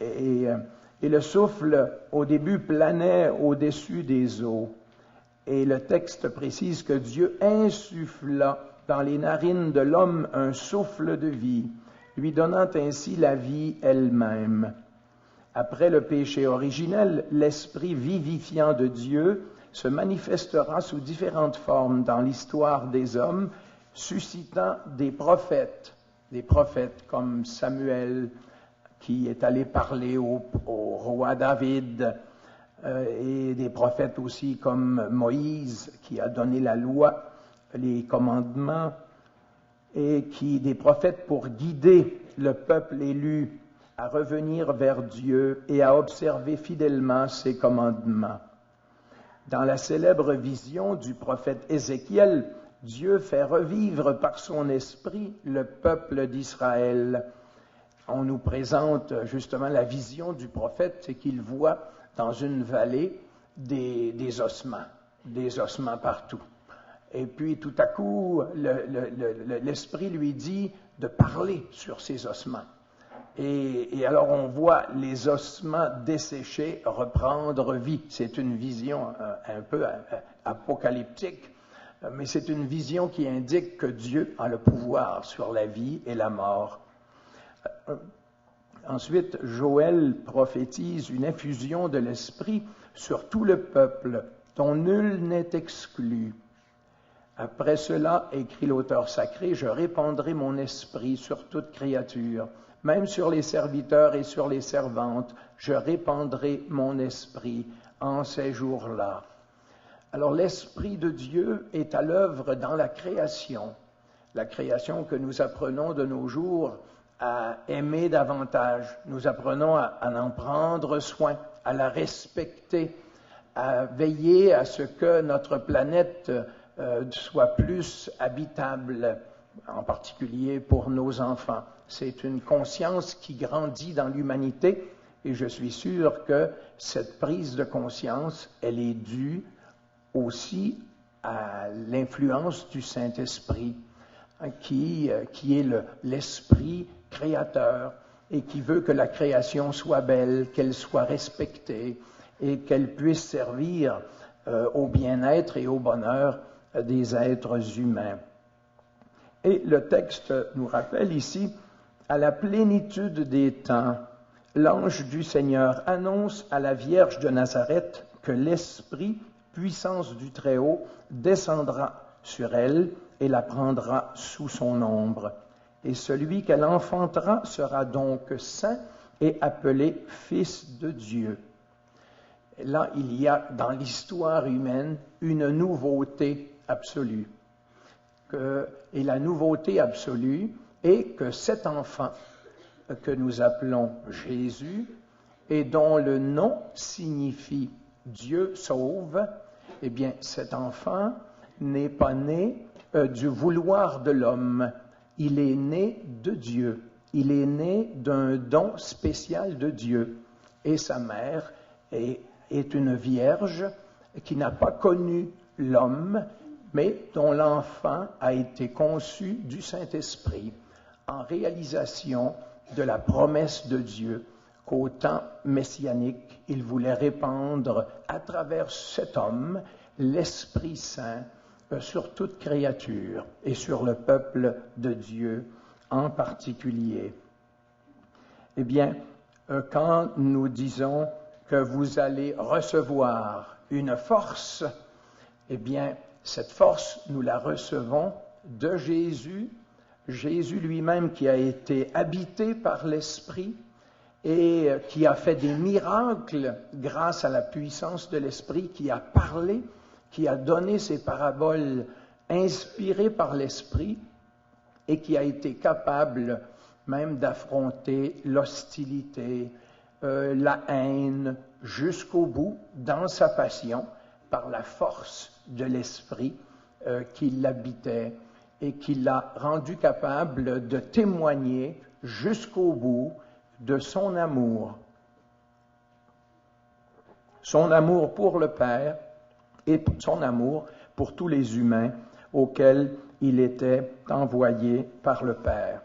Et le souffle, au début, planait au-dessus des eaux. Et le texte précise que Dieu insuffla dans les narines de l'homme un souffle de vie, lui donnant ainsi la vie elle-même. Après le péché originel, l'esprit vivifiant de Dieu se manifestera sous différentes formes dans l'histoire des hommes, suscitant des prophètes comme Samuel, qui est allé parler au roi David, et des prophètes aussi comme Moïse, qui a donné la loi, les commandements, et des prophètes pour guider le peuple élu à revenir vers Dieu et à observer fidèlement ses commandements. Dans la célèbre vision du prophète Ézéchiel, Dieu fait revivre par son esprit le peuple d'Israël. On nous présente justement la vision du prophète, c'est qu'il voit dans une vallée des ossements partout. Et puis tout à coup, l'esprit lui dit de parler sur ces ossements. Et alors on voit les ossements desséchés reprendre vie. C'est une vision un peu apocalyptique, mais c'est une vision qui indique que Dieu a le pouvoir sur la vie et la mort. Ensuite, Joël prophétise une effusion de l'Esprit sur tout le peuple, dont nul n'est exclu. Après cela, écrit l'auteur sacré, je répandrai mon esprit sur toute créature, même sur les serviteurs et sur les servantes, je répandrai mon esprit en ces jours-là. Alors l'Esprit de Dieu est à l'œuvre dans la création que nous apprenons de nos jours à aimer davantage. Nous apprenons à en prendre soin, à la respecter, à veiller à ce que notre planète soit plus habitable, en particulier pour nos enfants. C'est une conscience qui grandit dans l'humanité et je suis sûr que cette prise de conscience, elle est due aussi à l'influence du Saint-Esprit, qui est l'esprit créateur et qui veut que la création soit belle, qu'elle soit respectée et qu'elle puisse servir au bien-être et au bonheur des êtres humains. Et le texte nous rappelle ici, à la plénitude des temps, l'ange du Seigneur annonce à la Vierge de Nazareth que l'Esprit, puissance du Très-Haut, descendra sur elle et la prendra sous son ombre. Et celui qu'elle enfantera sera donc saint et appelé Fils de Dieu. Et là, il y a dans l'histoire humaine une nouveauté absolue. Et la nouveauté absolue est que cet enfant que nous appelons Jésus et dont le nom signifie Dieu sauve, eh bien, cet enfant n'est pas né du vouloir de l'homme. Il est né de Dieu. Il est né d'un don spécial de Dieu. Et sa mère est une vierge qui n'a pas connu l'homme, mais dont l'enfant a été conçu du Saint-Esprit en réalisation de la promesse de Dieu qu'au temps messianique, il voulait répandre à travers cet homme l'Esprit Saint sur toute créature et sur le peuple de Dieu en particulier. Eh bien, quand nous disons que vous allez recevoir une force, eh bien, cette force, nous la recevons de Jésus, Jésus lui-même qui a été habité par l'Esprit et qui a fait des miracles grâce à la puissance de l'Esprit, qui a parlé, qui a donné ses paraboles inspirées par l'Esprit et qui a été capable même d'affronter l'hostilité, la haine jusqu'au bout dans sa passion par la force de l'Esprit qui l'habitait et qui l'a rendu capable de témoigner jusqu'au bout de son amour pour le Père et son amour pour tous les humains auxquels il était envoyé par le Père.